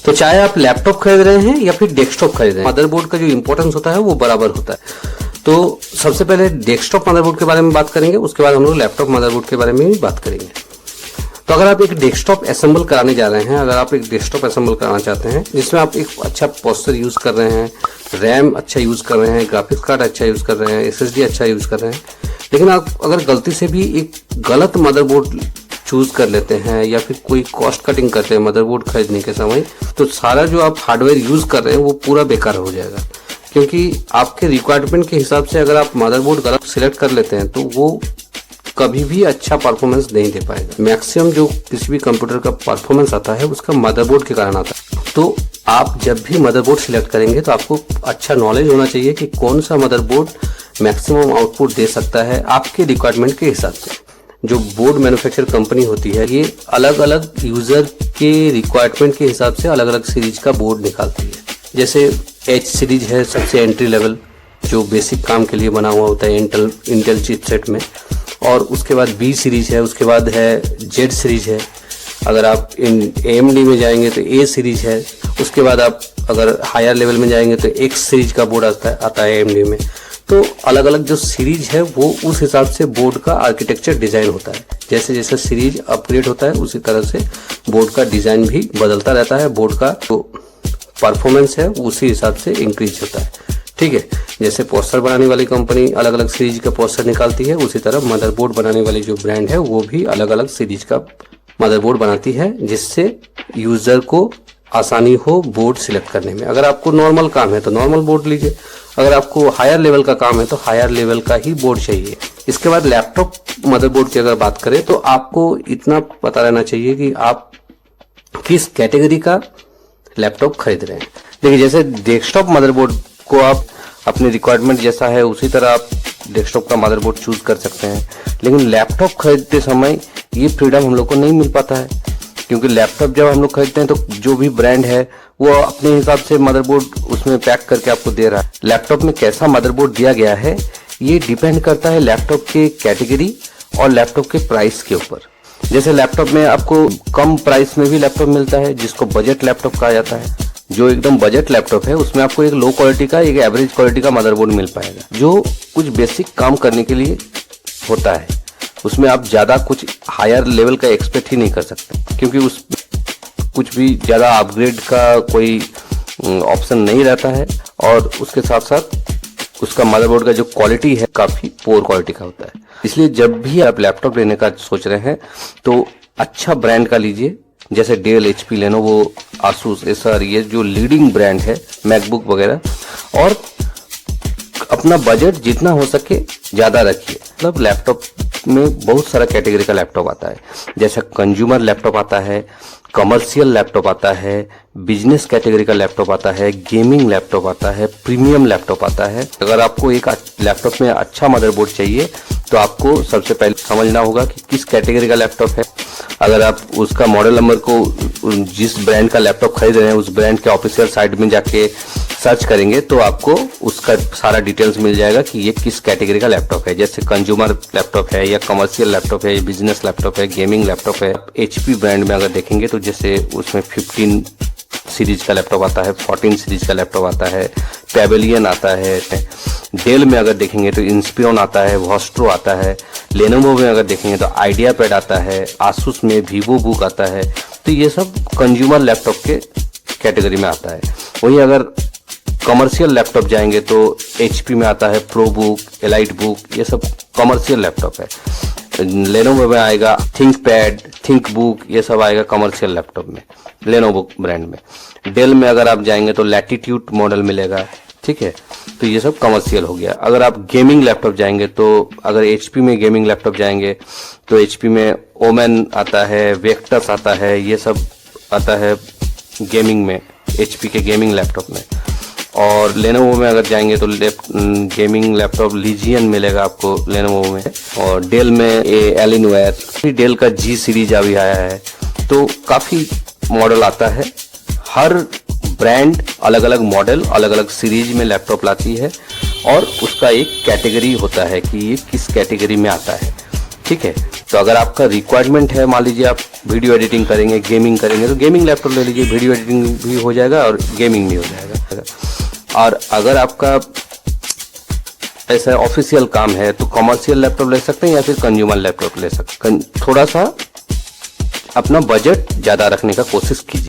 तो चाहे आप लैपटॉप खरीद रहे हैं या फिर डेस्कटॉप खरीद रहे हैं, मदरबोर्ड का जो इंपॉर्टेंस होता है वो बराबर होता है। तो सबसे पहले डेस्कटॉप मदरबोर्ड के बारे में बात करेंगे, उसके बाद हम लोग लैपटॉप मदरबोर्ड के बारे में भी बात करेंगे। तो अगर आप एक डेस्कटॉप असेंबल कराने जा रहे हैं, अगर आप एक डेस्कटॉप असेंबल कराना चाहते हैं जिसमें आप एक अच्छा प्रोसेसर यूज कर रहे हैं, रैम अच्छा यूज कर रहे हैं, ग्राफिक्स कार्ड अच्छा यूज कर रहे हैं, एसएसडी अच्छा यूज कर रहे हैं, लेकिन आप अगर गलती से भी एक गलत मदरबोर्ड चूज कर लेते हैं या फिर कोई कॉस्ट कटिंग करते हैं मदरबोर्ड खरीदने के समय, तो सारा जो आप हार्डवेयर यूज कर रहे हैं वो पूरा बेकार हो जाएगा। क्योंकि आपके रिक्वायरमेंट के हिसाब से अगर आप मदरबोर्ड गलत सिलेक्ट कर लेते हैं तो वो कभी भी अच्छा परफॉर्मेंस नहीं दे पाएगा। मैक्सिमम जो किसी भी कंप्यूटर का परफॉर्मेंस आता है उसका मदरबोर्ड के कारण आता है। तो आप जब भी मदरबोर्ड सिलेक्ट करेंगे तो आपको अच्छा नॉलेज होना चाहिए कि कौन सा मदरबोर्ड मैक्सिमम आउटपुट दे सकता है आपके रिक्वायरमेंट के हिसाब से। जो बोर्ड मैन्युफैक्चर कंपनी होती है ये अलग अलग यूजर के रिक्वायरमेंट के हिसाब से अलग अलग सीरीज का बोर्ड निकालती है। जैसे एच सीरीज है सबसे एंट्री लेवल, जो बेसिक काम के लिए बना हुआ होता है इंटेल चिपसेट में, और उसके बाद बी सीरीज है, उसके बाद है जेड सीरीज है। अगर आप AMD में जाएंगे तो ए सीरीज है, उसके बाद आप अगर हायर लेवल में जाएंगे तो एक्स सीरीज का बोर्ड आता है AMD में। तो अलग अलग जो सीरीज है वो उस हिसाब से बोर्ड का आर्किटेक्चर डिजाइन होता है। जैसे जैसे सीरीज अपग्रेड होता है उसी तरह से बोर्ड का डिजाइन भी बदलता रहता है, बोर्ड का जो परफॉर्मेंस है उसी हिसाब से इंक्रीज होता है। ठीक है, जैसे पोस्टर बनाने वाली कंपनी अलग अलग सीरीज का पोस्टर निकालती है, उसी तरह मदरबोर्ड बनाने वाली जो ब्रांड है वो भी अलग अलग सीरीज का मदरबोर्ड बनाती है, जिससे यूजर को आसानी हो बोर्ड सिलेक्ट करने में। अगर आपको नॉर्मल काम है तो नॉर्मल बोर्ड लीजिए, अगर आपको हायर लेवल का काम है तो हायर लेवल का ही बोर्ड चाहिए। इसके बाद लैपटॉप मदरबोर्ड की अगर बात करें तो आपको इतना पता रहना चाहिए कि आप किस कैटेगरी का लैपटॉप खरीद रहे हैं। देखिए, जैसे डेस्कटॉप मदरबोर्ड को आप अपने रिक्वायरमेंट जैसा है उसी तरह आप डेस्कटॉप का मदरबोर्ड चूज कर सकते हैं, लेकिन लैपटॉप खरीदते समय ये फ्रीडम हम लोग को नहीं मिल पाता है। क्योंकि लैपटॉप जब हम लोग खरीदते हैं तो जो भी ब्रांड है वो अपने हिसाब से मदरबोर्ड उसमें पैक करके आपको दे रहा है। लैपटॉप में कैसा मदरबोर्ड दिया गया है ये डिपेंड करता है लैपटॉप के कैटेगरी और लैपटॉप के प्राइस के ऊपर। जैसे लैपटॉप में आपको कम प्राइस में भी लैपटॉप मिलता है जिसको बजट लैपटॉप कहा जाता है। जो एकदम बजट लैपटॉप है उसमें आपको एक लो क्वालिटी का, एक एवरेज क्वालिटी का मदरबोर्ड मिल पाएगा जो कुछ बेसिक काम करने के लिए होता है। उसमें आप ज़्यादा कुछ हायर लेवल का एक्सपेक्ट ही नहीं कर सकते, क्योंकि उस कुछ भी ज़्यादा अपग्रेड का कोई ऑप्शन नहीं रहता है, और उसके साथ साथ उसका मदरबोर्ड का जो क्वालिटी है काफ़ी पोर क्वालिटी का होता है। इसलिए जब भी आप लैपटॉप लेने का सोच रहे हैं तो अच्छा ब्रांड का लीजिए, जैसे Dell, HP, Lenovo, Asus, Acer, ये जो लीडिंग ब्रांड है, मैकबुक वगैरह, और अपना बजट जितना हो सके ज़्यादा रखिए। मतलब लैपटॉप में बहुत सारा कैटेगरी का लैपटॉप आता है, जैसे कंज्यूमर लैपटॉप आता है, कमर्शियल लैपटॉप आता है, बिजनेस कैटेगरी का लैपटॉप आता है, गेमिंग लैपटॉप आता है, प्रीमियम लैपटॉप आता है। अगर आपको एक लैपटॉप में अच्छा मदरबोर्ड चाहिए तो आपको सबसे पहले समझना होगा कि किस कैटेगरी का लैपटॉप है। अगर आप उसका मॉडल नंबर को जिस ब्रांड का लैपटॉप खरीद रहे हैं उस ब्रांड के ऑफिशियल साइट में जाके सर्च करेंगे तो आपको उसका सारा डिटेल्स मिल जाएगा कि ये किस कैटेगरी का लैपटॉप है। जैसे कंज्यूमर लैपटॉप है या कमर्शियल लैपटॉप है, बिजनेस लैपटॉप है, गेमिंग लैपटॉप है। HP ब्रांड में अगर देखेंगे तो जैसे उसमें 15 सीरीज का लैपटॉप आता है, 14 सीरीज का लैपटॉप आता है, पैवेलियन आता है। डेल में अगर देखेंगे तो इंस्पिरॉन आता है, वॉस्ट्रो आता है। लेनोवो में अगर देखेंगे तो आइडिया पैड आता है, आसूस में वीवो बुक आता है। तो ये सब कंज्यूमर लैपटॉप के कैटेगरी में आता है। वहीं अगर कमर्शियल लैपटॉप जाएंगे तो HP में आता है प्रो बुक, एलाइट बुक, ये सब कमर्शियल लैपटॉप है। लेनोवो में आएगा थिंकपैड, थिंक बुक, ये सब आएगा कमर्शियल लैपटॉप में, लेनोवो ब्रांड में। डेल में अगर आप जाएंगे तो लैटिट्यूड मॉडल मिलेगा, ठीक है। तो ये सब कमर्शियल हो गया। अगर आप गेमिंग लैपटॉप जाएंगे तो अगर HP में गेमिंग लैपटॉप जाएंगे तो HP में ओमेन आता है, वेक्टस आता है, ये सब आता है गेमिंग में, HP के गेमिंग लैपटॉप में। और लेनोवो में अगर जाएंगे तो गेमिंग लैपटॉप लीजियन मिलेगा आपको लेनोवो में। और डेल में एलिनवेयर, डेल का G सीरीज अभी आया है। तो काफ़ी मॉडल आता है। हर ब्रांड अलग अलग मॉडल, अलग अलग सीरीज में लैपटॉप लाती है और उसका एक कैटेगरी होता है कि ये किस कैटेगरी में आता है, ठीक है। तो अगर आपका रिक्वायरमेंट है, मान लीजिए आप वीडियो एडिटिंग करेंगे, गेमिंग करेंगे, तो गेमिंग लैपटॉप ले लीजिए, वीडियो एडिटिंग भी हो जाएगा और गेमिंग भी हो जाएगा। और अगर आपका ऐसा ऑफिशियल काम है तो कमर्शियल लैपटॉप ले सकते हैं या फिर कंज्यूमर लैपटॉप ले सकते हैं। थोड़ा सा अपना बजट ज़्यादा रखने का कोशिश कीजिए।